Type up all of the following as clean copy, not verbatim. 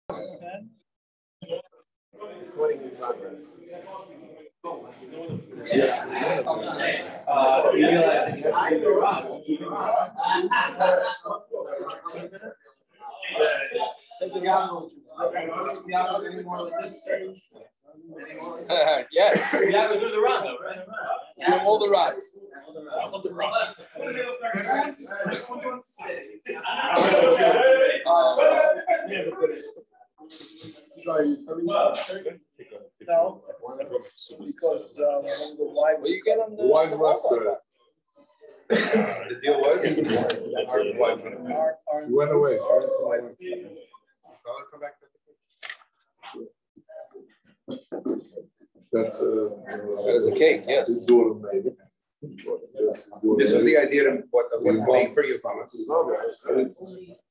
Recording in progress. You realize that you have to do Yes. You have to do the run, though, right? Yeah. All the rods. All the rods. No, because the wine. Well, you get on the wine left. The deal was? He went away. That's that is a cake, yes. His daughter made it. This was the idea of what to make for you, Thomas.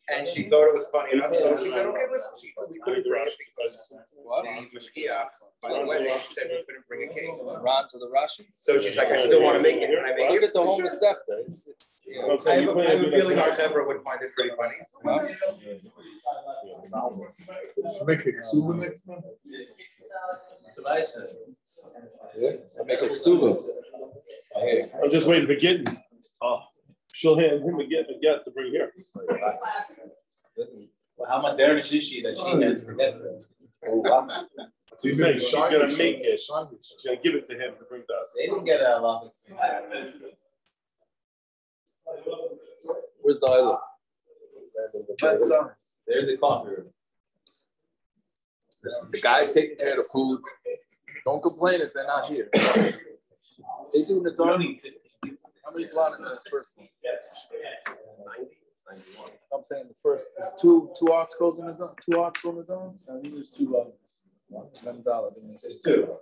And she thought it was funny enough, so she said, okay, listen, we couldn't bring it because the Mishna, by the wedding, she said we couldn't bring a cake. Ron to the Rashi. So she's like, I still want to make it. Can I make Look it? at the whole masechta. I have a feeling our Deborah would find it pretty funny. Make it super next time. That's what I said. Yeah, I make it subas. I'm just waiting for Gittin. Oh, she'll hand him a get to bring here. Well, how much there is she that she has to get to? So you're saying she's gonna make it. She's gonna give it to him to bring to us. They didn't get a lot of Where's the island? There's the coffee room. The guys taking care of the food. Don't complain if they're not here. They do the darn. How many blot in the first one? I'm saying the first. There's two articles in the dome. Two articles in the dome. I think there's two others. $1. There's two.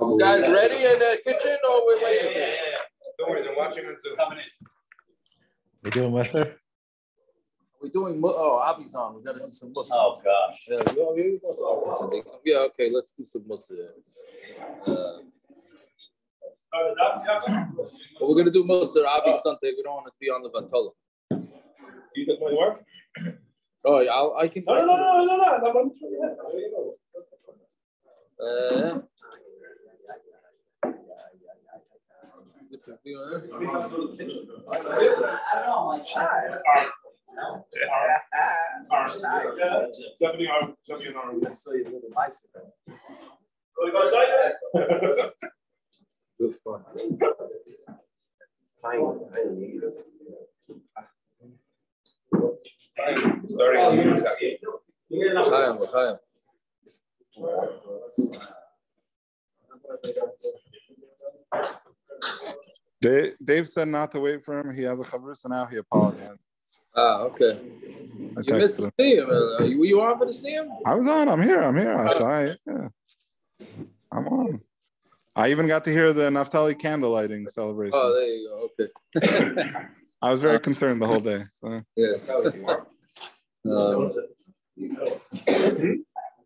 You guys ready in the kitchen or we're waiting? Don't worry, they're watching on Zoom. We doing Western? We're doing, Avi's on. We got to do some mussar. Oh, gosh. Yeah, okay, let's do some mussar. But we're going to do mussar, Avi Sunday. We don't want to be on the Vatola. You took my work? Oh, I can. No. Somebody on our let's say a little bicycle. That's fun. Starting on the second. Chaim. Dave said not to wait for him. He has a chavuos, so now he apologized. Okay. You missed to see him. Were you on for to see him? I was on. I'm here. Yeah. I'm on. I even got to hear the Naftali candle lighting celebration. Oh, there you go. Okay. I was very concerned the whole day. So yeah.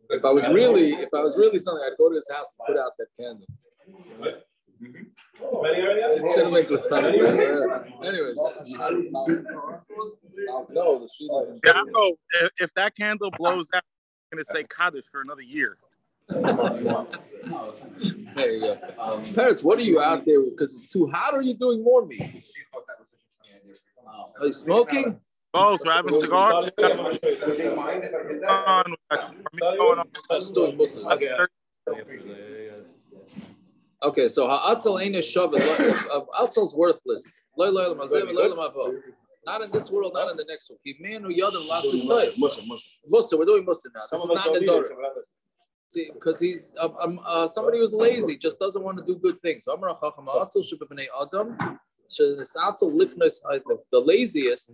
If I was really something, I'd go to his house and put out that candle. Should make with something. Anyways. No, the sheet. Yeah, I know. If that candle blows out, I'm gonna say Kaddish for another year. There you go. Parents, what are you out there because it's too hot, or are you doing more meat? Are you smoking? Both. We're having cigars. Okay, so ha'atzal ain't a shavuos. Atzal's worthless. Not in this world, not in the next one. Musa, we're doing Musa now. This is not Neder. See, because he's somebody who's lazy, just doesn't want to do good things. The laziest,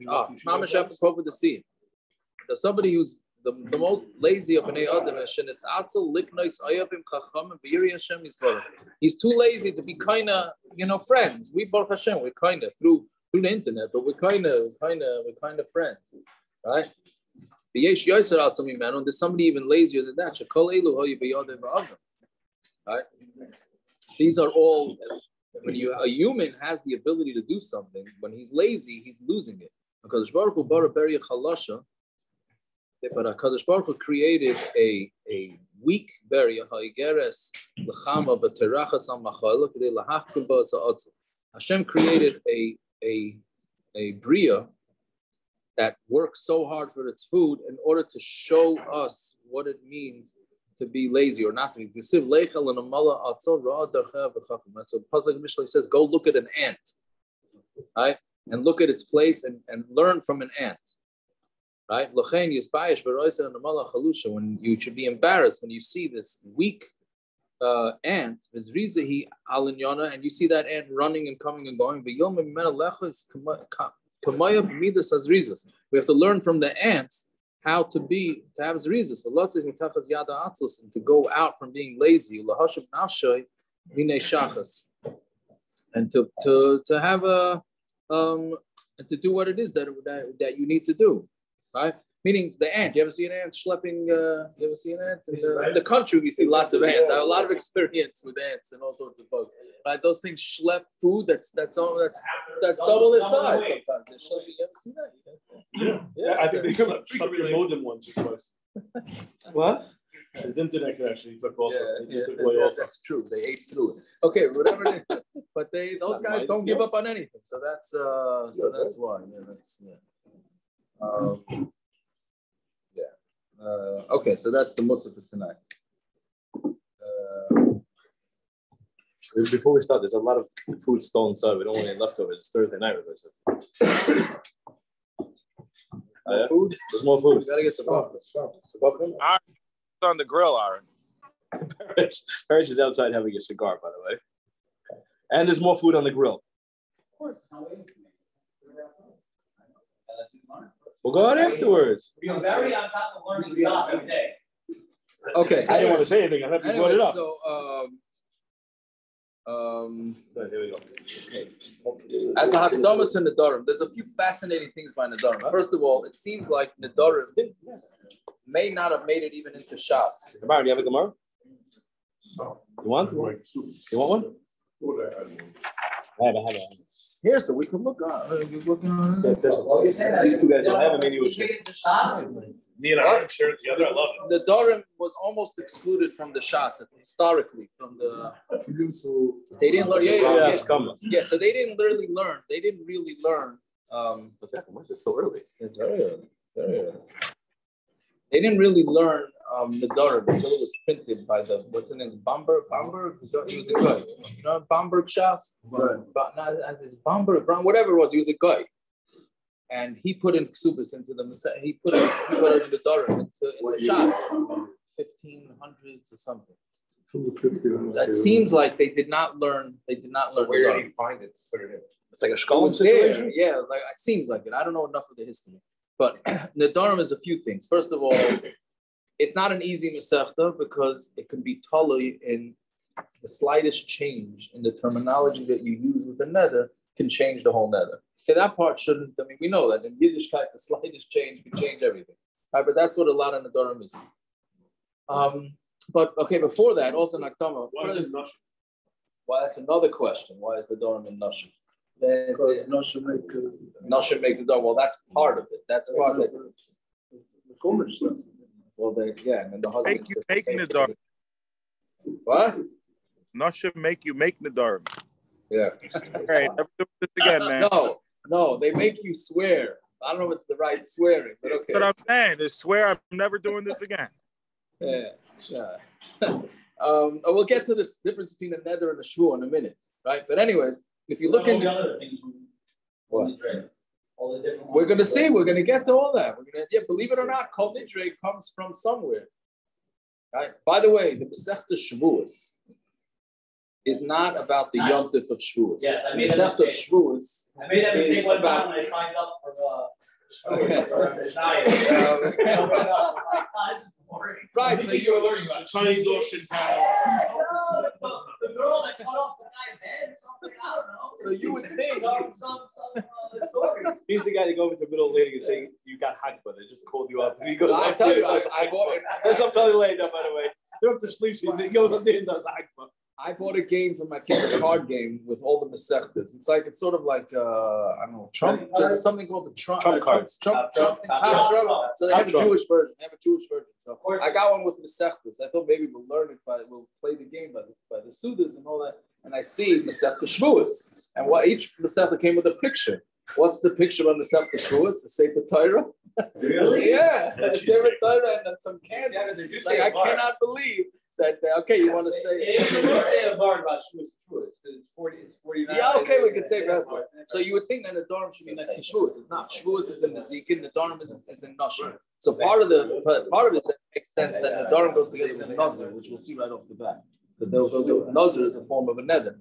somebody who's the most lazy of Bnei Adam, he's too lazy to be kind of, friends. We Baruch Hashem, we're kind of through the internet, but we're kind of friends, right? There's somebody even lazier than that. Right? These are all When a human has the ability to do something, when he's lazy, he's losing it. Because Baruch Hu bara beria chalasha, but HaKadosh Baruch Hu created a weak beria ha'igeres l'chama b'terachas al machal k'dei lahachkim ba'as ha'otzel. Hashem created a bria that works so hard for its food in order to show us what it means to be lazy or not to be. So Pasuk Mishnah says, go look at an ant, right? And look at its place and learn from an ant, right? When you should be embarrassed when you see this weak ant, and you see that ant running and coming and going. We have to learn from the ants how to have zrizas, and to go out from being lazy, and to have and to do what it is that you need to do, right? Meaning the ant. You ever see an ant schlepping? You ever see an ant? In the country, we see lots of ants. I have a lot of experience with ants and all sorts of bugs. Right? Those things schlep food that's double its size. Sometimes they schlep. You ever see that? Yeah. I think they schlep your modem once or twice. What? His internet connection he took also. That's true. They ate through it. Okay, whatever it is. But those guys don't give up on anything. So that's why. Okay, so that's the Musa for tonight. Before we start, there's a lot of food still inside. We don't want any leftovers. It's Thursday night. More food? There's more food. We gotta get the buffalo. It's on the grill, Aaron. Paris is outside having a cigar, by the way. And there's more food on the grill. Of course. We'll go out afterwards. You're very on top of learning Yados every day. Okay, so I didn't want to say anything. I have to brought it up. So, here we go. Okay. As a Hakdama to Nedarim, there's a few fascinating things by Nedarim. First of all, it seems like Nedarim may not have made it even into Shas. Gemara, do you have a Gemara? You want? You want one? I have it. Here, so we can look on. These two guys don't have a menu. Me and I share together. I love it. The Nedarim was almost excluded from the Shas historically. From the they didn't learn. Yeah. So they didn't really learn. They didn't really learn. It's so early. It's very early. Very early. They didn't really learn Nedarim until it was printed by what's the name? Bamberg. He was a guy. You know Bamberg Shas? Right. But not this Bamberg, whatever it was. He was a guy. And he put in ksubas into the he put Nedarim into Shas, 1500s or something. That seems like they did not learn. So where did he find it? Put it in. It's like a Shkolem situation. Yeah, like it seems like it. I don't know enough of the history, but Nedarim is a few things. First of all, it's not an easy masechta because it can be totally in the slightest change in the terminology that you use with the Neder can change the whole Neder. Okay, that part shouldn't. I mean, we know that in Yiddishkeit, the slightest change can change everything. Right, but that's what a lot of Nedarim is. But okay, before that, also Nakdama. Why is it Nashim? Well, that's another question. Why is the Nedarim in Nashim? Because Nashim make the Nedarim. Well, that's part of it. That's part of it. Well, and then the husband make Nedarim. What? Nashim make you make Nedarim. Yeah. Hey, never do this again, man. No, they make you swear. I don't know if it's the right swearing, but okay. But I'm saying is swear I'm never doing this again. Yeah, sure. We'll get to this difference between a neder and a shavuah in a minute, right? But anyways, if you look into what? We're going to see. We're going to get to all that. Believe it or not, kol nidre comes from somewhere, right? By the way, the masechta shavuos is not about the Yom Tov of Shavuos. Yes, I made that mistake. Shavuos. I made that mistake one time when I signed up for the this is boring. Right, so you were learning about Chinese auction panel. The girl that cut off the guy's head or something, I don't know. So you would think some story. He's the guy to go over to a middle lady and say, you got Hakva. They just called you up. And he goes, I tell you, I go. There's some totally late, by the way. They're up to sleep. He goes up there and does Hakva. I bought a game for my kids, a card game with all the masechtas. It's sort of like I don't know, Trump. There's something called the Trump cards. Trump. So they have a Jewish version. So I got one with masechtas. I thought maybe we'll learn it we'll play the game by the sudas and all that. And I see masechta shavuos, and each masechta came with a picture. What's the picture on the masechta shavuos? The Sefer Torah. Really? Yeah, the Sefer Torah and then some candy. I cannot believe. That okay, you want to say? If you say a bar about shavuos, it's 49. Yeah, okay, we could say that. So you would think that the Nedarim should be next to shavuos. It's not. Shavuos is in the Zikin. The Nedarim is in Nashar. So part of it makes sense that the Nedarim goes together with Nazir, which we'll see right off the bat. Because Nazir is a form of a Neder,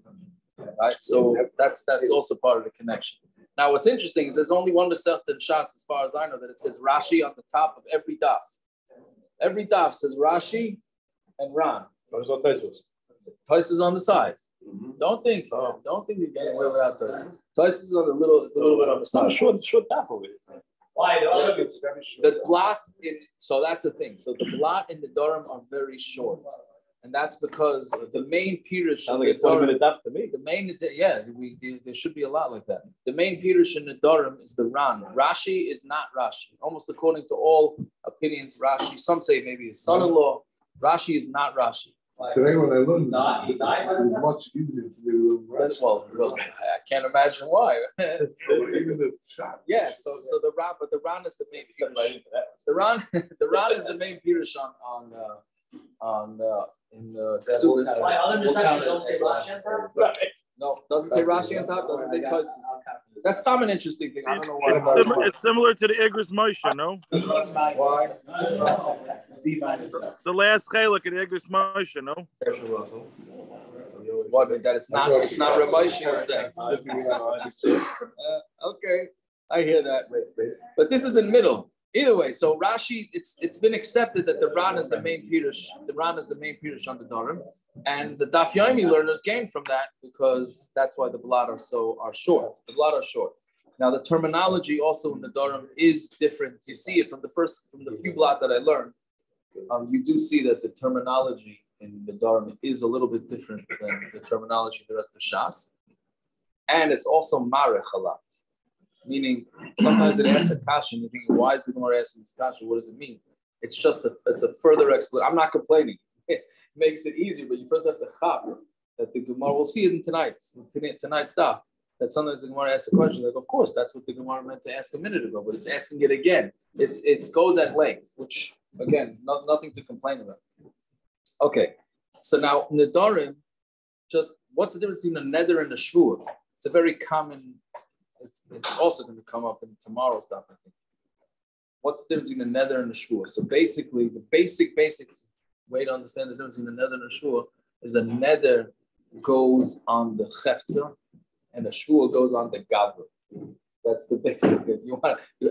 right? So that's also part of the connection. Now, what's interesting is there's only one masechta in Shas, as far as I know, that it says Rashi on the top of every daf. Every daf says Rashi and Ran. Tais is on the side. Don't think you're getting away without Tais. Tais is on a little bit on the side. Short daf over it. Why? The blot so that's the thing. So the blot in the Nedarim are very short. And that's because the main pirush sounds like a 20-minute daf to me. There should be a lot like that. The main pirush in the Nedarim is the Ran. Rashi is not Rashi. Almost according to all opinions, Rashi. Some say maybe his son-in-law. Rashi is not Rashi. Today when I learned it was much easier for me to learn Rashi. Well, I can't imagine why. Even the shot. Yeah, so the Ran, but the Ran is the main pirush. The Ran is the main pirush in Sudas. Why other disciples don't say Rashi on top? Right. No, doesn't say Rashi on top. Doesn't say Tosis. That's not an interesting thing. I don't know why. It's similar to the Igros Moshe, no? Why? The last chalik in Igros Moshe, no? What? That it's not Ramesh you're saying. Okay, I hear that. But this is in middle. Either way, so Rashi, it's been accepted that the Ran is the main pirush. The Ran is the main pirush on the Nedarim, and the Daf Yomi learners gain from that because that's why the blot are short. The blot are short. Now the terminology also in the Nedarim is different. You see it from the few blot that I learned. You do see that the terminology in the Nedarim is a little bit different than the terminology in the rest of Shas, and it's also marech a lot. Meaning, sometimes it asks a kasha, and you think, why is the Gemara asking this kasha? What does it mean? It's a further explanation. I'm not complaining. It makes it easier, but you first have to chap that the Gemara, we'll see it in tonight's stuff, that sometimes the Gemara asks a question, like, of course, that's what the Gemara meant to ask a minute ago, but it's asking it again. It goes at length, which, again, nothing to complain about. Okay, so now, Nedarim, just, what's the difference between a Neder and a shavuah? It's a very common. It's also going to come up in tomorrow's stuff, I think. What's the difference between a Neder and a shavuah? So basically, the basic way to understand the difference between a Neder and a shavuah is a Neder goes on the chefza and a shavuah goes on the gavra. That's the basic thing. You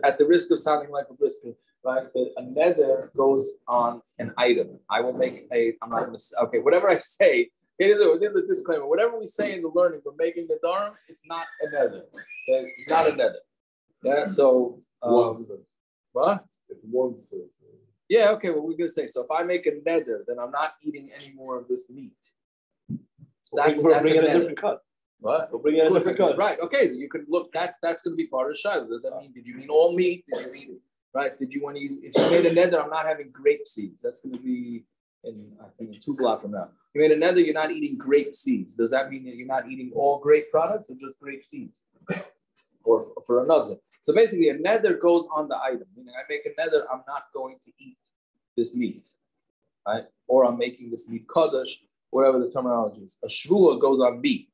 at the risk of sounding like a brisket, right? A Neder goes on an item. I'm not going to, okay, whatever I say, Here's a disclaimer. Whatever we say in the learning, we're making the Nedarim, it's not a Neder. It's not a Neder. Yeah, so what? If one says. Yeah, okay, what we're gonna say. So if I make a Neder, then I'm not eating any more of this meat. That's a different cut. What? We'll bring in a different cut. Right. Okay. You could look. That's going to be part of the shavuos. Does that mean? Did you mean all meat? Did you mean right? Did you want to use? If you made a Neder, I'm not having grape seeds. That's going to be I think in 2 blocks from now. You made a Neder, you're not eating grape seeds. Does that mean that you're not eating all grape products or just grape seeds? Or for another. So basically, a Neder goes on the item. Meaning, I make a Neder, I'm not going to eat this meat, right? Or I'm making this meat kaddish, whatever the terminology is. A shavuah goes on me,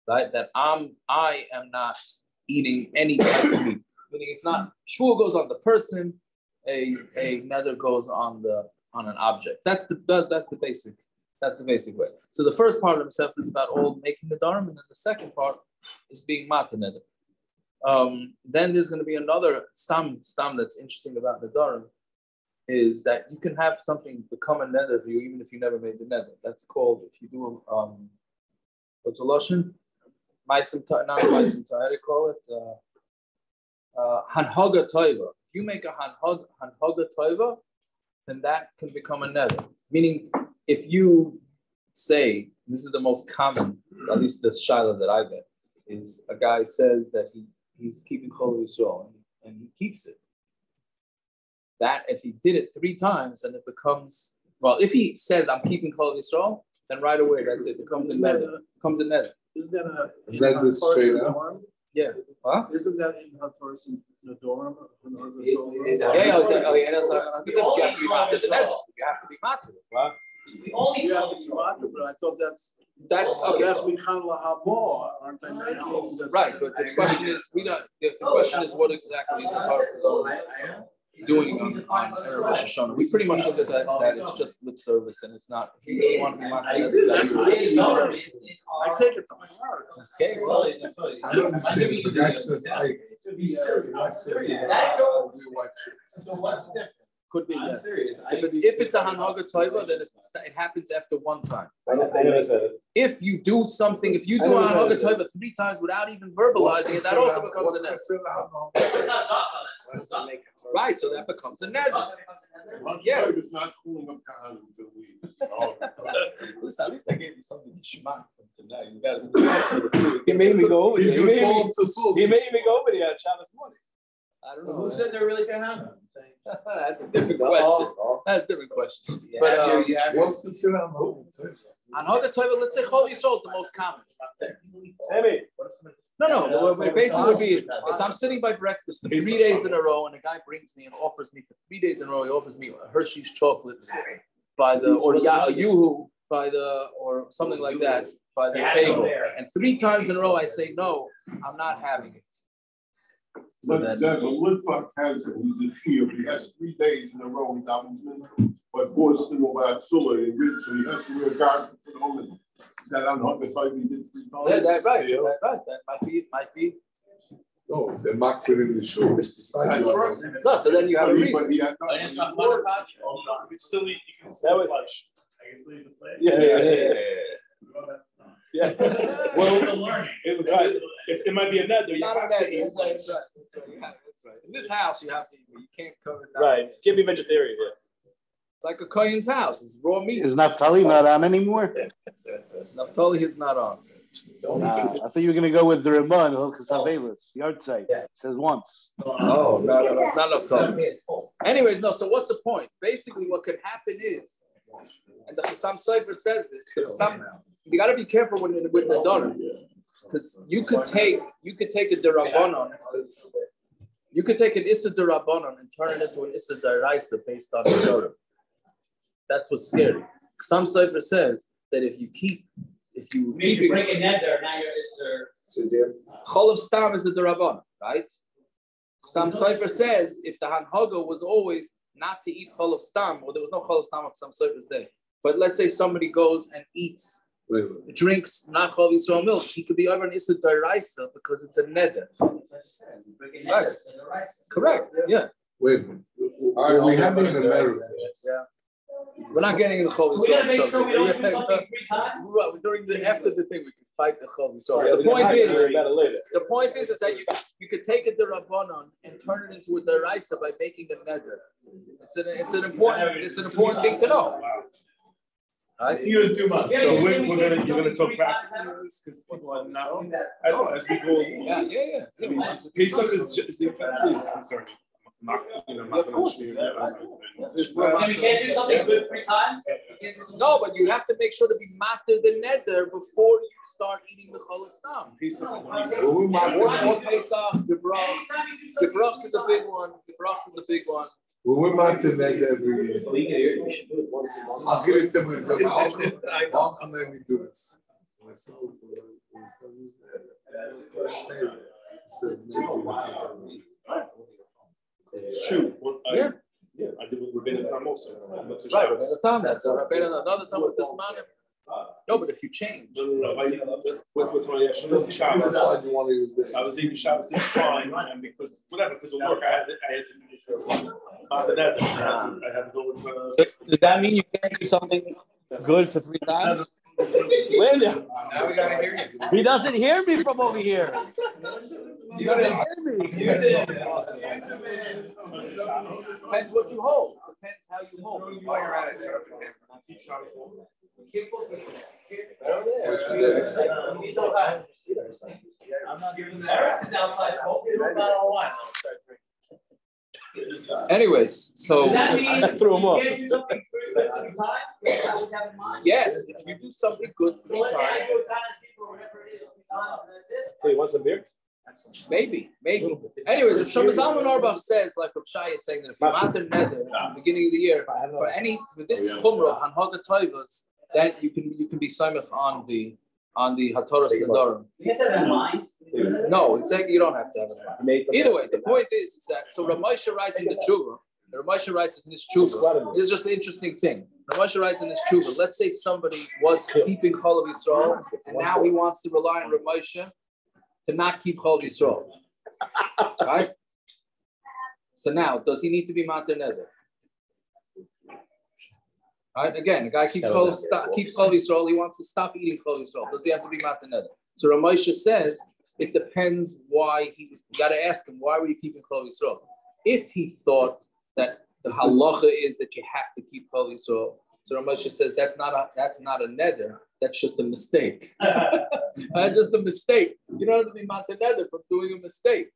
right? That I am not eating any type of meat. Meaning, it's not shavuah goes on the person. A Neder goes on an object. That's the basic way. So the first part of himself is about all making the Nedarim, and then the second part is being mata Neder. Then there's going to be another stam that's interesting about the Nedarim is that you can have something become a Neder for you even if you never made the Neder. That's called, if you do what's a lashon? Ma'asim ta'ah, not ma'asim ta'ah, how do you call it? Hanhaga toiva. If you make a hanhaga toiva, then that can become a Neder. Meaning, if you say, this is the most common, at least the shiloh that I get, is a guy says that he's keeping Chol Yisrael and he keeps it. That if he did it 3 times, then it becomes, well, if he says I'm keeping Chol Yisrael, then right away that's it. It becomes a Neder. Isn't that Neder? Yeah. Huh? Isn't that in Hataras in Nedarim? Yeah. You have to be matter the Neder. You have to be matter. What? You have to be matter, but I thought that's okay. That's Mikhan Lahabor, aren't I making? Right, but the question is, the question is what exactly is the doing on Erev Rosh Hashanah? We pretty much look at that it's just lip service and it's not. If you really want to be matter, I take it to heart. Okay, well, I don't understand. The guy says, could be, yes. If it's a Hanaga Toiva, then it happens after 1 time. I never said it. If you do something, if you do a Hanaga Toiva 3 times without even verbalizing it, that also becomes a Neder. Right, so that becomes a Neder. Yeah. Listen, at least I gave you something to schmuck from tonight. You got He made me go over there. He made me go over there on Shabbos morning. I don't know. Who said they're really Kahana? That's a different question. That's a different question. But What's the Suram? on Haga Toiva, let's say Chol Yisrael is the most common. Sammy. No. What it basically would be is I'm sitting by breakfast 3 days in a row, and a guy brings me and offers me for 3 days in a row. He offers me a Hershey's chocolate or Yuhu or something like that by the table. And 3 times in a row, I say no, I'm not having it. So but Litvak has it. He's a Shiur. He has 3 days in a row without his but Boston over assur and good, so he has to wear garments for the moment. That on Hot he did 3 times. Yeah, right. That might be. No, they're mocked in the show. No, so then you have a reason. It's still you can still flesh. Yeah. Well, it might be a Neder. Not a Neder. That's right. In this house, you have to. You can't cover it. Right. Can't be vegetarian. Yeah. It's like a Kohen's house. It's raw meat. Is Naphtali not on anymore? Naphtali is not on. I thought you were going to go with the Ramban, Hilchas Havelis, yard site. It says once. No, it's not Naphtali. Anyways, no, so what's the point? Basically, what could happen is, and the Chassam Sofer says this, you got to be careful with Nedarim, because you could take a Derabanan, you could take an Issa Derabanan and turn it into an Issa Deraisa based on Nedarim. That's what's scary. Some Sofer says that if you break a Neder, now you're Isser. Chol of Stam is a Derabanan, right? Some Sofer says if the Hanhaga was always not to eat Chol of Stam, or there was no Chol of Stam on some Sofer's day, but let's say somebody goes and eats, drinks not Chol Yisrael milk, he could be over an Issa Deraisa because it's a Neder. Right. Correct. Yeah. Wait. We have it in America. Yeah. We're not getting in the Chol Yisrael. We gotta make sure we don't do something 3 times. After the thing, we can fight the Chol Yisrael. The point is that you could take a Derabanan and turn it into a Deraisa by making a Neder. It's an important thing to know. I see you in 2 months. So you're gonna talk back because people are now. I don't know as we go. Yeah. Pesach is concerning. Not going to. You can't do something good 3 times. No, but you have to make sure to be matter the Neder before you start eating the Chol Stam. Pesach. Pesach, the Brachs is a big one. Well, we're not to make every year. I'll give it to myself. I'll come and do this. It's true. Yeah, I did with Rabbeinu Tam also. Right, Rabbeinu Tam. That's another time with this man. No, but if you change. With my Shabbos, I was eating Shabbos, it's fine, and because of work, I had to go with. Does that mean you can't do something good for 3 times? Wait now. Now we gotta hear you. He doesn't hear me from over here. He doesn't hear me. Depends what you hold. Depends how you hold. While you're at it, I'm not giving the Eretz is outside smoke. They don't bottle of wine. Anyways, so does that mean I threw him off. you can't do something 3 times? Is that what you have in mind? yes, if you do something good 3 So let's say I times, do a tennis people or whatever it is 3 times and that's it. Hey, you want some beer? maybe. Anyways, if Shabbos Alman Arbach says, like Rav Shai is saying, that if you matter Neder at the beginning of the year, for this chumrah Hanhaga Toivas, then you can be samech on the Hataras Nedarim. You have to have in mind. No, exactly. You don't have to have it. Either way, the point is that so Rav Moshe writes in the Tshuva. Rav Moshe writes in this Tshuva. This is just an interesting thing. Rav Moshe writes in this Tshuva. Let's say somebody was keeping Chol Yisrael, and now he wants to rely on Rav Moshe to not keep Chol Yisrael. Right? So now, does he need to be Mater Neder? Right? Again, the guy keeps Chol Yisrael. He wants to stop eating Chol Yisrael. Does he have to be Mater Neder? So Rav Moshe says it depends why you got to ask him, why were you keeping Chol Yisrael? If he thought that the halacha is that you have to keep Chol Yisrael, so Rav Moshe says that's not a neder, that's just a mistake. Just a mistake. You don't have to be Mater Neder from doing a mistake.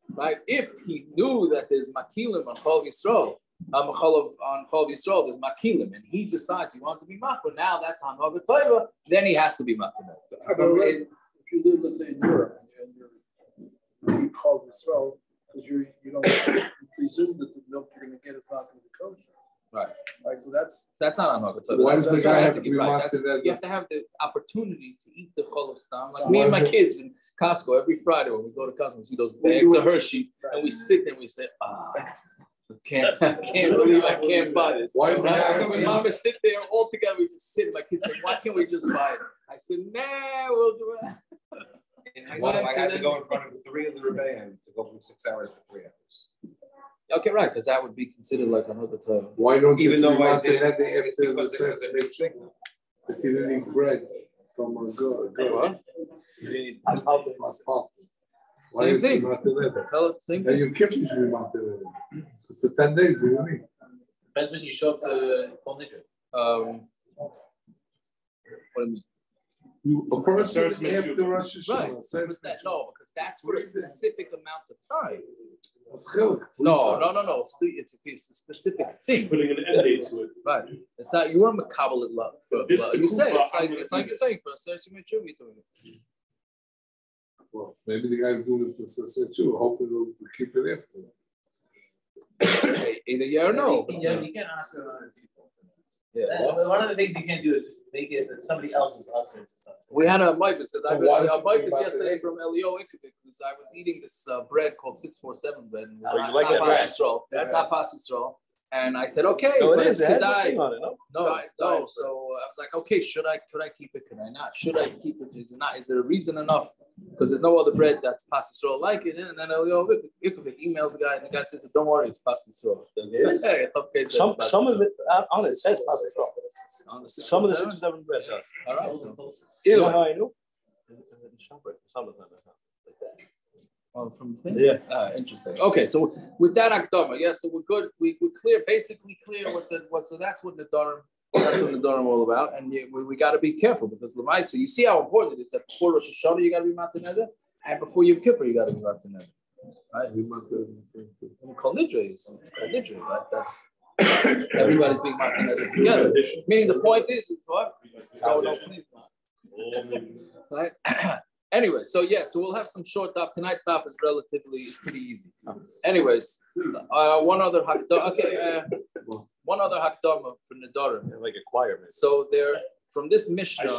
Right? If he knew that there's makilim on Chol Yisrael, on Chol Yisrael, there's makilim, and he decides he wants to be Mater, now that's on Hagat Toiva, then he has to be Mater Neder. If you live, let's say, in Europe, and you call Israel because you presume that the milk you're going to get is not going to be kosher. Right. So that's not on Hagat. So why does the guy have to be You have to have the opportunity to eat the chol of stam. Like me and my kids in Costco every Friday when we go to Costco, we see those bags of Hershey, and we sit there and we say, I can't believe I can't buy this. Why is that? When mama sit there all together, we just sit. My kids say, why can't we just buy it? I said, nah, we'll do it. I had to go in front of 3 of the Rebbeim to go from 6 hours to 3 hours. Okay, right, because that would be considered like another time. Why don't you even though I did did if you didn't eat bread from a good? Same thing. Same thing. Your kids should be Mater Neder. For 10 days, you know. Depends when you show up to Kol Nidre. What do you mean? A person after Rosh Hashanah. Right. No, because that's for a specific amount of time. No. It's a specific thing. putting an end date to it. Right. It's not you weren't makabel it love. You said it's like you're saying for a certain you're doing it. Well, maybe the guy's doing it for Sasser too, hoping to keep it after. Either yeah or no. You can't ask other people. Yeah. One of the things you can't do is make it that somebody else is assur. We had a Mifus, because I read a Mifus yesterday from Elio Ikavik, because I was eating this bread called 647 bread. And that's not Pas Yisrael. And I said, okay, it is. It has a thing on it, no? No. So I was like, okay, could I keep it? Can I not? Should I keep it? Is it not? Is there a reason enough? Because there's no other bread that's Pas Yisrael like it. And then Elio Ikavik emails the guy, and the guy says, don't worry, it's Pas Yisrael. Some of it on it says Pas Yisrael. Some of the 647 bread does. All right. You know how I know? From the thing? Yeah. Interesting. Okay, so with that akdama, so we're good. We're clear, basically clear so that's what Nedarim, all about. And we got to be careful because Lamaisa, you see how important it is that before Rosh Hashanah you got to be Mater Neder, and before Yom Kippur you got to be Mater Neder. Right? Kol Nidre is Kol Nidre, right? That's everybody's being Mater Neder together. Meaning the point is what? Right? Anyway, so we'll have some short stuff. Tonight's stuff is pretty easy. Anyways, one other hakdama for Nedarim. Like a choir, man. So from this Mishna,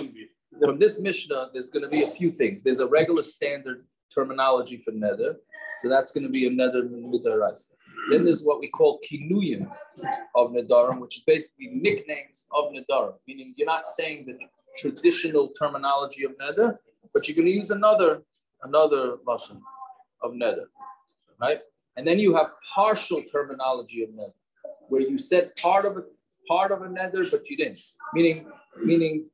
there's going to be a few things. There's a regular standard terminology for Neder, so that's going to be a Neder Midaraisa. Then there's what we call kinuyim of Nedarim, which is basically nicknames of Nedarim, meaning you're not saying the traditional terminology of Neder, but you're going to use another lashon of Neder, right? And then you have partial terminology of Neder, where you said part of a Neder, but you didn't. Meaning,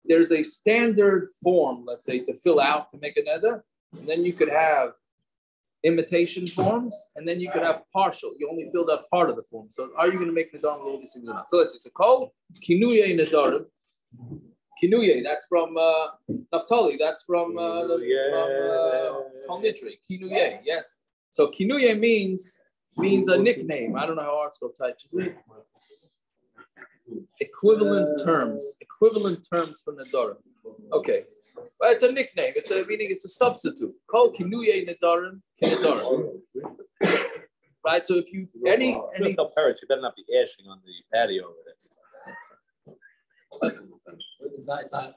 there's a standard form, let's say, to fill out to make a Neder, and then you could have imitation forms, and then you could have partial. You only filled out part of the form. So, are you going to make Nedarim with all these things or not? So let's say, call kinuyei Nedarim. Kinuye, that's from Naphtali. That's from Nidri. Kinuye, yes. So Kinuye means a nickname. I don't know how article touches it. Equivalent terms for Nedarim. Okay, well, it's a nickname. It's a substitute. Called Kinuye Nedarim. Right. So if you any parrots, you better not be ashing on the patio over there.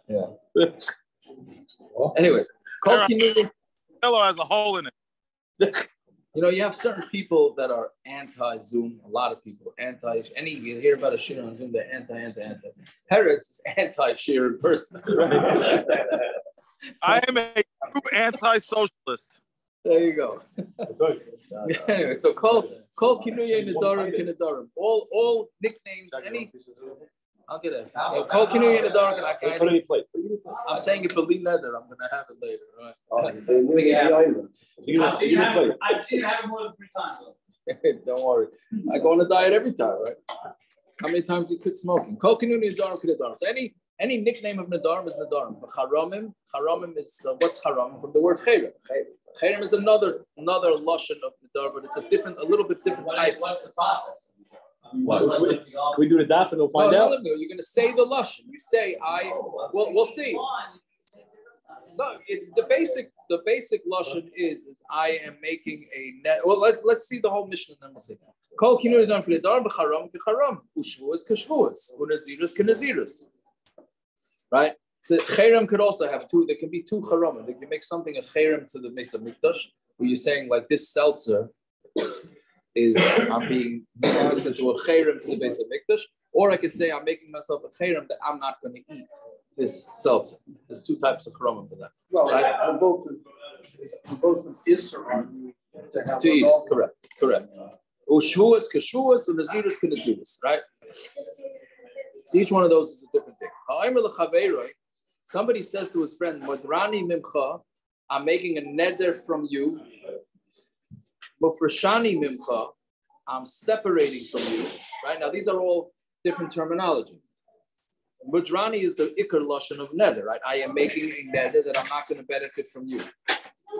Yeah. Anyways, called Kinuye. Hello has a hole in it. You have certain people that are anti-Zoom. A lot of people you hear about a share on Zoom, they're anti. Peretz is anti-share in person. I am a true anti-socialist. There you go. Anyway, so call Kinuye Nedarim. All nicknames. I'll get it. Call Kinuye Nedarim. I'm saying it for Neder. I'm gonna have it later. Right? I've seen it happen more than 3 times. Don't worry. I go on a diet every time, right? How many times you quit smoking? Kol Kinuye Nedarim. So any nickname of Nedarim is Nedarim. Charamim is what's Haram from the word cherem. Cherem is another lashon of Neder, but it's a little bit different type. What's the process? Can we do the daf and we'll find out? No, you're going to say the lashon. You say we'll see. No, it's the basic lashon is I am making a net. Well, let's see the whole Mishna and then we'll see. Kol Kinuye Nedarim b'charam u'shvuos k'shvuos u'nizirus k'nizirus. Right. So cherem could also have 2. There can be 2 cherem. They can make something a cherem to the Mesa Mikdash, where you're saying like this seltzer I'm being honest into a cherem to the Mesa Mikdash, or I could say I'm making myself a cherem that I'm not going to eat this seltzer. There's 2 types of cherem for that. Well, right? both an assur on you to eat. Correct. Shavuos k'shavuos and nizirus k'nizirus. Right. So each one of those is a different thing. Somebody says to his friend, "Modrani mimcha, I'm making a neder from you. Mufreshani mimcha, I'm separating from you." Right now, these are all different terminologies. Modrani is the ikar lashon of neder. Right, I am making a neder that I'm not going to benefit from you.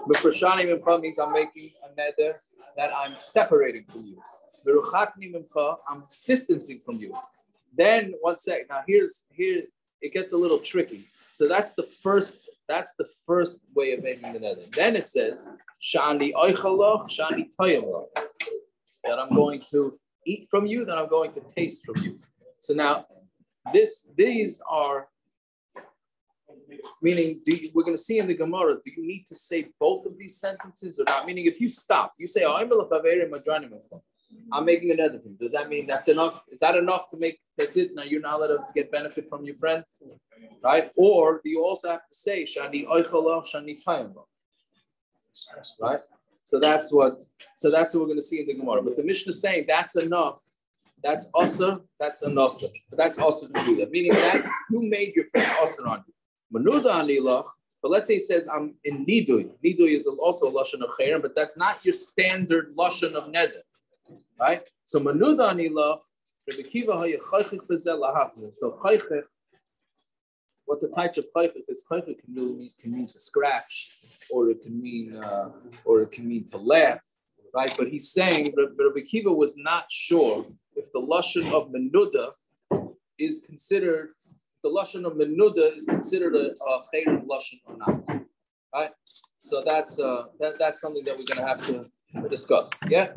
Mufreshani mimcha means I'm making a neder that I'm separating from you. Meruchatni mimcha, I'm distancing from you. Then 1 second. Now here it gets a little tricky. So that's the first way of making the neder. Then it says shani oichalach, shani toyamach, that I'm going to eat from you, that I'm going to taste from you. So now these are meaning. We're going to see in the Gemara. Do you need to say both of these sentences or not? Meaning, if you stop, you say I'm making a neder. Does that mean that's enough? Is that enough to make? That's it. Now you're not allowed to get benefit from your friend, right? Or do you also have to say shani oichalach, shani tayamach, right? So that's what we're going to see in the Gemara. But the Mishna is saying that's enough. That's assur. That's an assur. That's also to do that. Meaning that you made your friend assur on you. Manoda anilach. But let's say he says I'm in nidui. Nidui is also a lashon of cherem, but that's not your standard lashon of neder. Right? So Manoda anilach. So chaychech, what the type of chaychech is, chaychech can mean to scratch, or it can mean to laugh, right? But he's saying that Rabbi Akiva was not sure if the lashon of Manoda is considered a cherem lashon or not, right? So that's something that we're going to have to discuss. Yeah.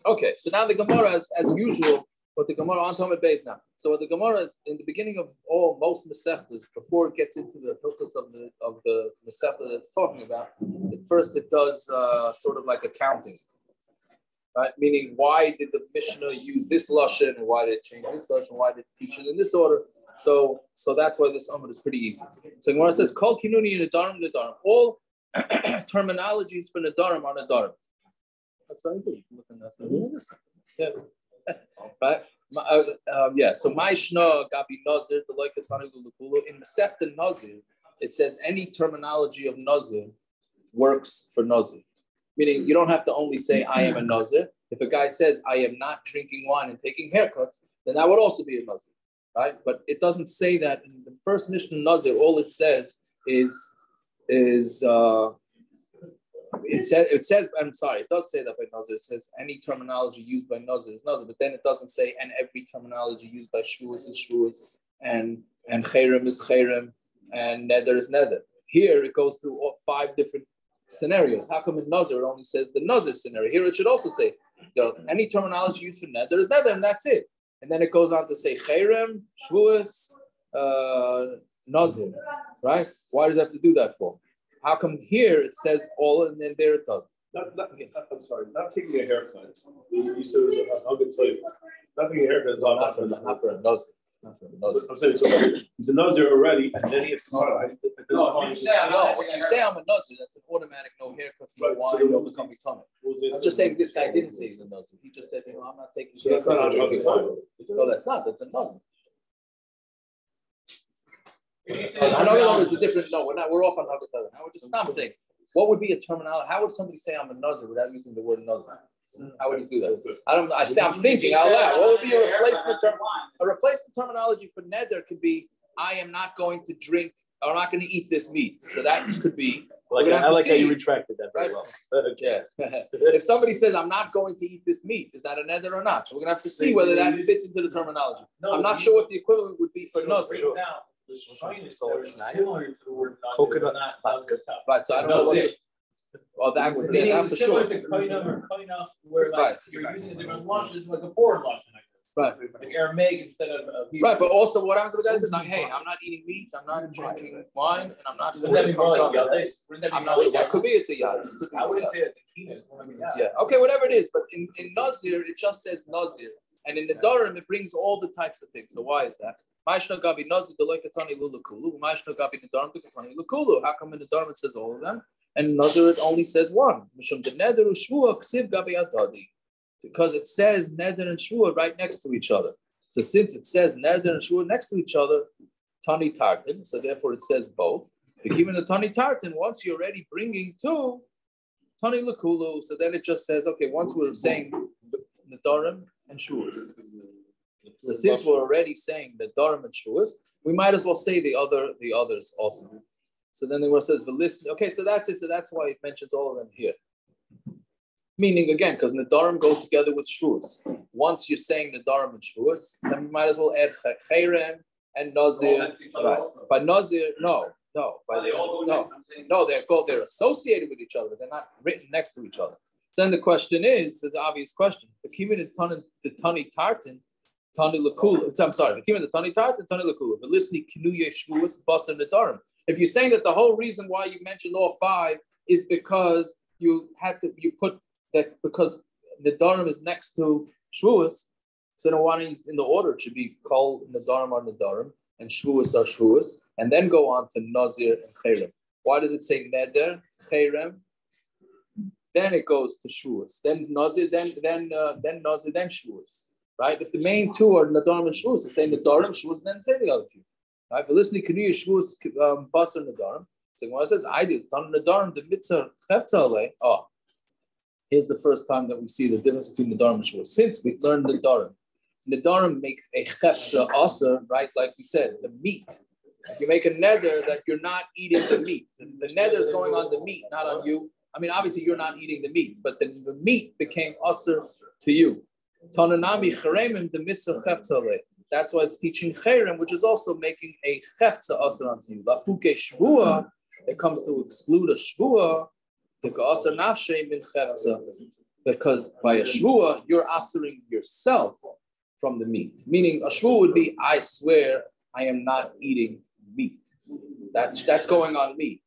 Okay. So now the Gemara, as usual. But the Gemara on Talmud Beis now. So what the Gemara in the beginning of most masechtas, before it gets into the focus of the masechta that it's talking about, at first it does sort of like accounting, right? Meaning, why did the Mishna use this lashon, and why did it change this lashon, why did it teach it in this order? So that's why this Amud is pretty easy. So the Gemara says, "Kol Kinuye Nedarim. All terminologies for Nedarim are Nedarim." That's very good. You can look at that. Yeah. Right? So Mishna Gabi Nazir, the like in masechta Nazir, it says any terminology of Nazir works for Nazir. Meaning you don't have to only say I am a Nazir. If a guy says I am not drinking wine and taking haircuts, then that would also be a Nazir. right? But it doesn't say that in the first Mishna Nazir. All it says is it says, I'm sorry, it does say that by Nazir. It says any terminology used by Nazir is Nazir, but then it doesn't say and every terminology used by shavuos is shavuos, and cherem is cherem, and neder is neder. Here it goes through all 5 different scenarios. How come in Nazir it only says the Nazir scenario? Here it should also say any terminology used for neder is neder, and that's it. And then it goes on to say cherem, shavuos, Nazir, right? Why does it have to do that for? How come here it says all and then there it doesn't? I'm sorry, not taking a haircut. You said I'll get to you. Not taking a haircut is not for a Nazir. I'm saying so. It's a Nazir already, and then he has to start. If you say I'm a Nazir, that's an automatic no haircut, no wine, no becoming tummy. I'm just saying this guy didn't say he's a Nazir. He just said, I'm not taking. So that's not a Nazir. No, that's not. That's a Nazir. I know there's a different. No, we're off on Haggadah. Now we're just stop saying. What would be a terminology? How would somebody say I'm a Nazir without using the word Nazir? How would you do that? I'm thinking out loud. What would be a replacement term? A replacement terminology for Neder could be I am not going to drink or I'm not going to eat this meat. So that could be. I like how you retracted that very well. Yeah. If somebody says I'm not going to eat this meat, is that a Neder or not? So we're going to have to see whether that fits into the terminology. I'm not sure what the equivalent would be for Nazir. The shine is similar to the word coconut. Right, so I don't know what's that would be that for similar sure. to koinam or koinaf, where like you're using a different lashon, like a foreign lashon, right? Like Aramaic instead of right. But also, what happens with that is like, hey, I'm not eating meat, I'm not drinking wine, and I'm not. Would that be more like Yados? I'm not sure. That could be it's a Yados. I wouldn't say that the kina is more like yeah. Okay, whatever it is, but in Nazir it just says Nazir, and in the Nedarim it brings all the types of things. So why is that? Mishna gabi Nazir deloikatani lulakulu. Mishna gabi Nedarim dekatani lulakulu. How come in the Nedarim it says all of them? And Nazir it only says one. Because it says Neder and shavuah right next to each other. So since it says Neder and shavuah next to each other, Tani Tartan, so therefore it says both. Even the Tani Tartan, once you're already bringing 2, Tani Lakulu, so then it just says, okay, once we're saying Nedarim and shavuos. So since we're already saying Nedarim and shavuos, we might as well say the others also. So then the word says, listen. Okay, so that's it. So that's why it mentions all of them here. Meaning, again, because Nedarim go together with shavuos. Once you're saying Nedarim and shavuos, then you might as well add cherem and Nazir. Right. By Nazir, no. They're associated with each other. They're not written next to each other. So then the question is an obvious question. The Akiva the Tani Tartan, Tani Lakula. I'm sorry. The Akiva the Tani Tartan, Tani Lakula. But listening, Kinuye shavuos, Basar Nedarim. If you're saying that the whole reason why you mentioned all 5 is because you put that because Nedarim is next to shavuos, so then why in the order it should be called Nedarim are Nedarim and shavuos are shavuos, and then go on to Nazir and cherem. Why does it say Neder, cherem? Then it goes to shavuos. Then Nazir, then Nazir, then shavuos. Right? If the main 2 are Nedarim and shavuos, it's saying Nedarim, shavuos, then say the other 2. Right, but listening, can you shavuos basar Nedarim? So when it says I do Tan Nedarim the mitzvah cheftzale. Oh, here's the first time that we see the difference between Nedarim and shavuos. Since we learned Nedarim make a cheftzah assur, right? Like we said, the meat. You make a neder that you're not eating the meat. The neder is going on the meat, not on you. I mean, obviously you're not eating the meat, but the meat became assur to you. Tananami cheremim the mitzvah cheftzale. That's why it's teaching cherem, which is also making a cheftzah assur onto you. Lafuke shavuah, it comes to exclude a shavuah, the assur nafshe min cheftzah, because by a shavuah you're assuring yourself from the meat. Meaning a shavuah would be, I swear I am not eating meat. That's going on me,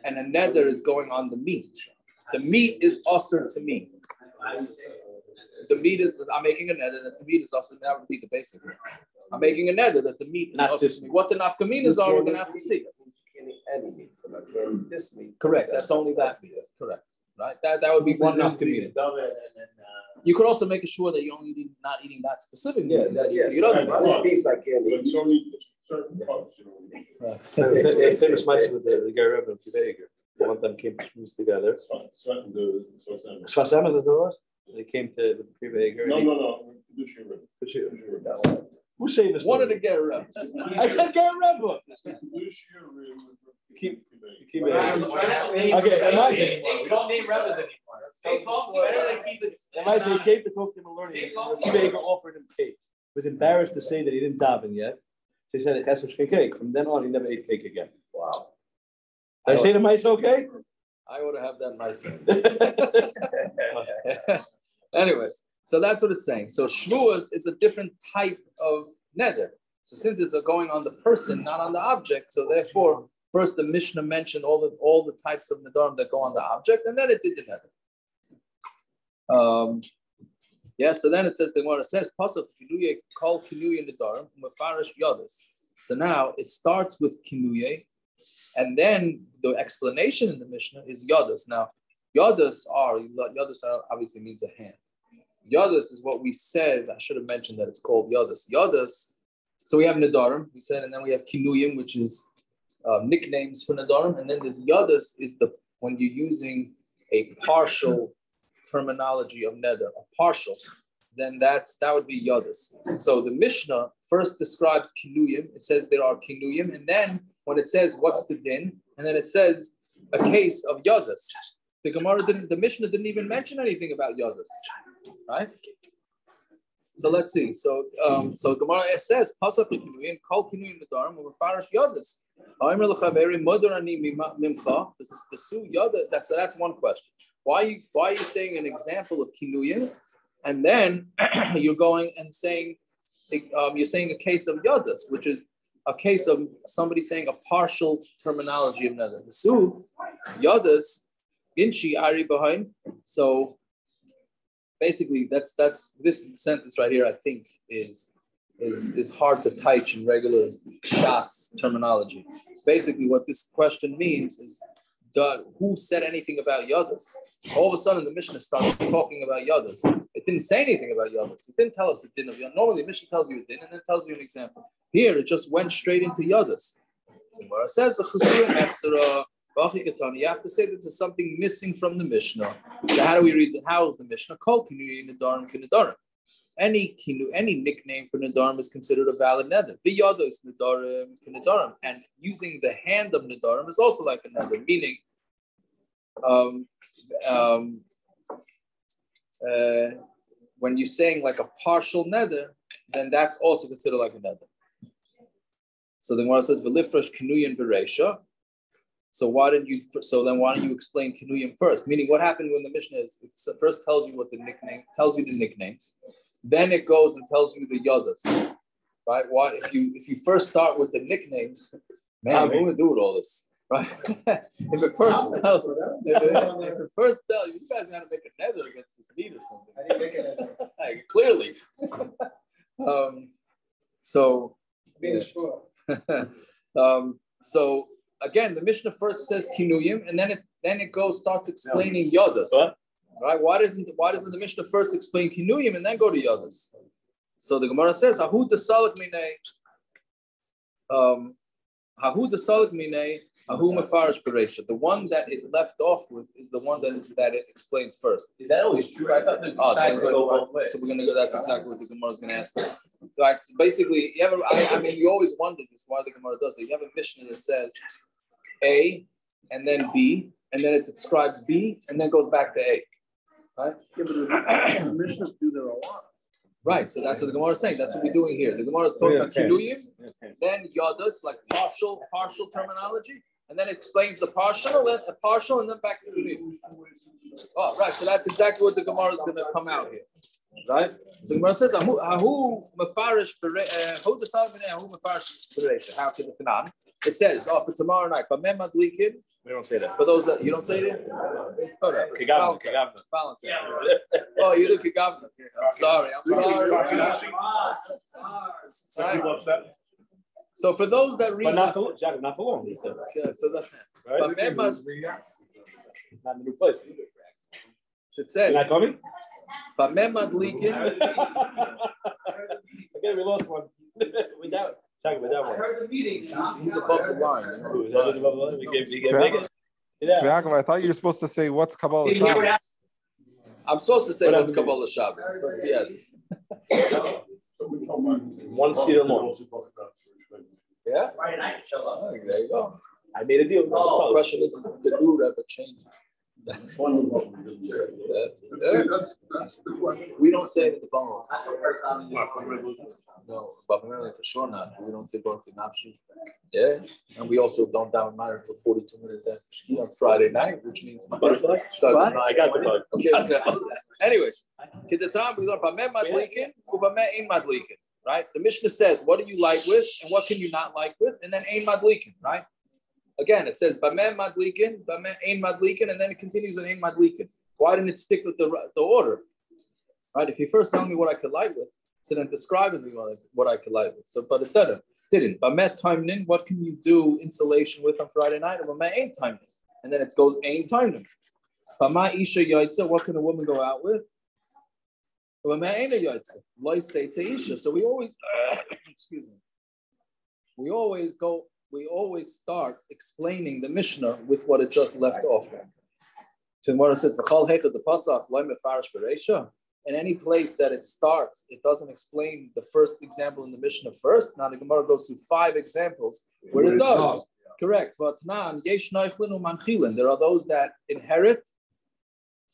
and a neder is going on the meat. The meat is assur to me. The meat is, I'm making a neder that the meat is assur. That would be the basic. I'm making a neder that the meat is assur to me. What the nafkaminas are, we're going to have to see. This meat. Correct. That's only that meat. Correct. Right. That would be one nafkamina. You could also make sure that you're only not eating that specific meat. This piece I can't eat. It's only certain parts. Famous mice with the guy Rebbe in Akiva. One time came together. Sfasam, is there was? They came to the Akiva. No. Who's saying this? Wanted to get a rep. I said get a rep book. Keep it. Okay, Don't name rabbis anymore. Am I saying Cape to talk to him and learning? Akiva offered him cake. Was embarrassed to say that he didn't daven yet. They said it has a cake. From then on, he never ate cake again. Wow. Did I say to mice okay? I ought to have that myself. Anyways, so that's what it's saying. So shavuos is a different type of neder. So since it's going on the person, not on the object, so therefore, first the Mishna mentioned all the types of nedarim that go on the object, and then it did the neder. So then it says, the Gemara says, Pasuk kinuye kol kinuye nedarim umefarish yados. So now it starts with kinuye, and then the explanation in the Mishnah is Yados. Now, Yados obviously means a hand. Yados is what we said. I should have mentioned that it's called Yados. Yados. So we have Nedarim, we said, and then we have Kinuyim, which is nicknames for Nedarim, and then there's Yados is when you're using a partial terminology of Neder, a partial, then that would be Yados. So the Mishnah first describes Kinuyim. It says there are Kinuyim, and then when it says what's the din, and then it says a case of Yados. The Mishnah didn't even mention anything about Yados, right? So let's see. So Gemara says Pasuk Kinuyim kol Kinuyim nedarim umefarish Yados. Ha'omer lechaveri modar ani mimcha v'su Yados. So that's one question. Why are you saying an example of Kinuyim, and then you're going and saying you're saying a case of Yados, which is a case of somebody saying a partial terminology of Neder. So Yados inchi ari behind. So basically, that's this sentence right here. I think is hard to teach in regular Shas terminology. Basically, what this question means is, who said anything about Yados? All of a sudden, the Mishnah started talking about Yados. It didn't say anything about Yados. It didn't tell us it didn't. Normally, the Mishnah tells you it did, and then tells you an example. Here, it just went straight into Yados. So where it says, you have to say that there's something missing from the Mishnah. So how do we read? How is the Mishnah? Kol kinuyi nedarim k'nedarim. Any nickname for nedarim is considered a valid neder. The Yados nedarim k'nedarim, and using the hand of nedarim is also like a neder. Meaning, when you're saying like a partial neder, then that's also considered like a neder. So the Gemara says, "V'lifresh kinuyin bereisha." So why don't you explain Kinuyim first? Meaning, what happened when the Mishnah first tells you what the nicknames, then it goes and tells you the Yados, right? Why if you first start with the nicknames, man, what are we gonna do with all this, right? if it first tells you, you guys gotta make a neder against this meat or something. I didn't make a neder. Like, clearly. So again, the Mishnah first says Kinuyim, and then it starts explaining Yados. Right? Why doesn't the Mishnah first explain Kinuyim and then go to Yados? So the Gemara says, Hahu desalik minei, Hahu mefarish bereisha. The one that it left off with is the one that it explains first. Is that always true? I thought so we're gonna go. That's exactly what the Gemara is gonna ask. Like basically, you always wondered this why the Gemara does it. You have a Mishnah that says A and then B, and then it describes B and then goes back to A. Right? Yeah, but the Mishnahs do that a lot. Right, so that's what the Gemara is saying. That's what we're doing here. The Gemara is talking about Kinuyim, then Yados, like partial terminology, and then it explains the partial, and then back to Kinuyim. Oh, right. So that's exactly what the Gemara is going to come out here. Right? So the Gemara says, Hahu mefarish bereisha. How can the Tanan? It says, for tomorrow night, we don't say that. For those that you don't say it? Oh, no. Valentine. Oh, you do Kigavna. I'm sorry. So for those that read, but not for long. Right? Not in the new place. So it says, not coming? Again, we lost one. Without one. I heard the meeting. He's above the line. Yaakov, I thought you were supposed to say what's Kabbalah Shabbos. I'm supposed to say what's Kabbalah Shabbos, but yes. 1 seat or more. Yeah? Friday night, show up. Oh, there you go. I made a deal. The question is, the new Rebbe changed. That's the question. We don't say it in the phone. That's the first time. No, but for sure not. We don't say Baruch Nafshi. Yeah, and we also don't down matter for 42 minutes on Friday night, which means Butterfly? What? No, I got the bug. Okay. Anyways, right? The Mishnah says, what do you like with, and what can you not like with, and then ein madlikin, right? Again, it says bameh madlikin, bameh ein madlikin, and then it continues on ein madlikin. Why didn't it stick with the order? Right? If you first tell me what I could light with, so then describe me what I could light with. So, but it didn't. Bameh timnin, what can you do insulation with on Friday night? And bameh ein timnin, and then it goes ein timnin. Bameh isha yaitza, what can a woman go out with? Bameh ein yaitza, loy say to isha. So we always, excuse me, we always start explaining the Mishnah with what it just left off. So when it says v'chal hechad the pasach loy mefarish bereisha, in any place that it starts, it doesn't explain the first example in the Mishnah first. Now the Gemara goes through 5 examples where it does. Correct. There are those that inherit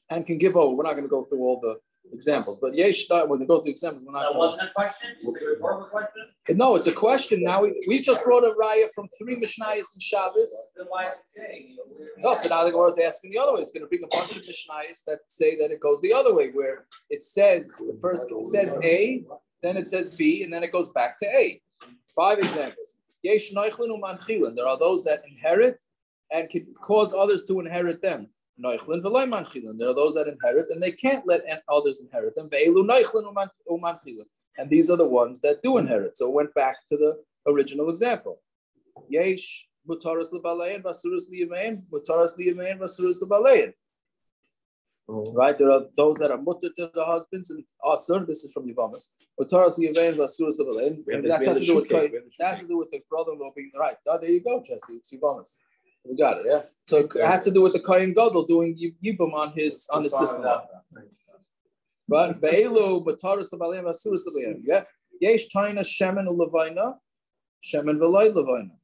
and can give over. We're not going to go through all the examples, but when we go through examples, we're not. That wasn't a question. It's a rhetorical question. No, it's a question. Now we just brought a raya from 3 Mishnayos in Shabbos. Then why is it saying? No, so now the Gemara is asking the other way. It's going to bring a bunch of Mishnayos that say that it goes the other way, where it says the first it says A, then it says B, and then it goes back to A. 5 examples. Yesh noichlin u'manchilin. There are those that inherit and can cause others to inherit them. Noichlin v'loy manchilin. There are those that inherit and they can't let others inherit them. Ve'elu noichlin u'manchilin. And these are the ones that do inherit. So it went back to the original example. Yesh mutaras l'balein v'asuras liyamein, mutaras liyamein v'asuras l'balein. Right, there are those that are mutter to the husbands and assur. This is from Yavamas. Mutaras liyamein v'asuras l'balein. That has to do with the brother-in-law being right. Oh, there you go, Jesse. It's Yavamas. We got it, yeah. So it has to do with the Kohen Gadol doing Yibam on his system. But Be'elu Bataras L'Balayim Asuras L'Balayim. Yeah. Yesh Taina Shemen U'Levayna, Shemen V'Lay Levayna.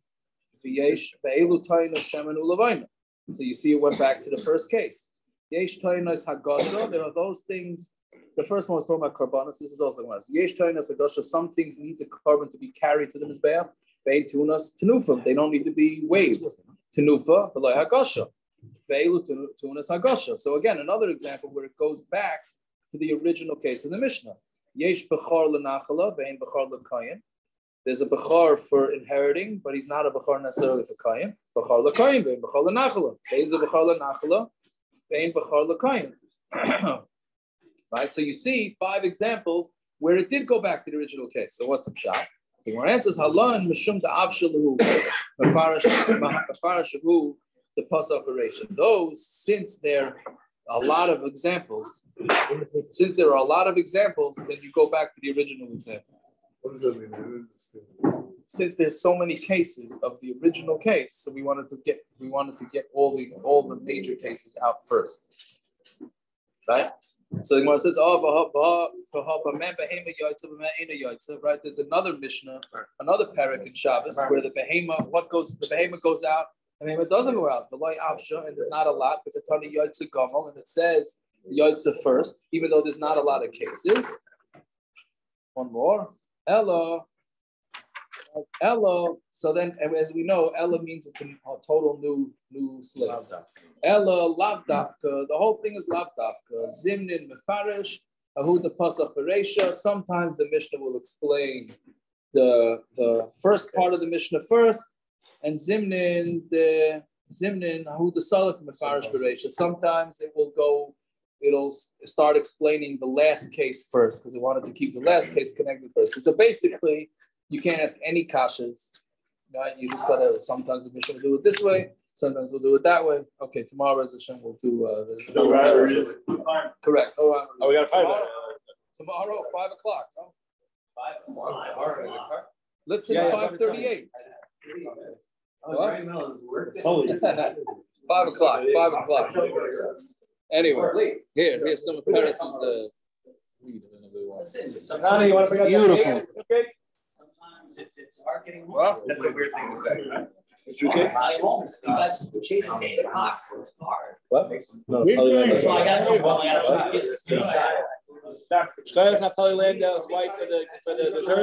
Yesh Be'elu Taina Shemen U'Levayna. So you see, it went back to the first case. Yesh Taina is Hagasha. There are those things. The first one was talking about karbanos. This is also one. Yesh Taina is Hagasha. Some things need the carbon to be carried to the mizbeach. Be'en Tunas Tenufim. They don't need to be waved. Tenufa, V'Lay Hagasha. Be'elu Tunas Hagasha. So again, another example where it goes back to the original case of the Mishnah. Yesh bechar lenachala, vein bechar lekayim. There's a bechar for inheriting, but he's not a bechar necessarily for kayim. Bechar lekayim, vein bechar lenachala. There's a bechar lenachala, vein bechar lekayim. Right. So you see 5 examples where it did go back to the original case. So what's the shot? So when answers halan mishum da'av shalu mefarash the pas operation. Those, since they're a lot of examples. Since there are a lot of examples, then you go back to the original example. What does that mean? Since there's so many cases of the original case, so we wanted to get all the major cases out first, right? So the Gemara says, right? There's another Mishnah, another parak in Shabbos where the behemoth goes out. I mean, it doesn't go out. The light avsha, and there's not a lot, but the tani yaitza gamal, and it says yaitza first, even though there's not a lot of cases. One more. Ella. So then, as we know, Ella means it's a total new slave. Ella lavdafka. The whole thing is lavdafka. Zimnin mefarish. Ahud the pasach bereisha. Sometimes the Mishnah will explain the first part of the Mishnah first. And Zimnin, who the Salak Mefarish Bereisha. Sometimes it'll start explaining the last case first, because we wanted to keep the last case connected first. So basically, you can't ask any kashas. Right? You just gotta, sometimes the Mishnah will do it this way, sometimes we'll do it that way. Okay, tomorrow as Hashem will do correct. Oh, we got 5 tomorrow, 5 o'clock. No? 5 o'clock. Let's say 5:38. What? 5 o'clock. Anyway, here's some of Peretz's Sometimes you want to bring out beautiful. Sometimes it's hard getting warm. That's a weird thing to say, right? It's your cake? That's change the taste of box. It's hard. What? No, So I got to well, I got to try. Naftali Landau's wife for the dessert.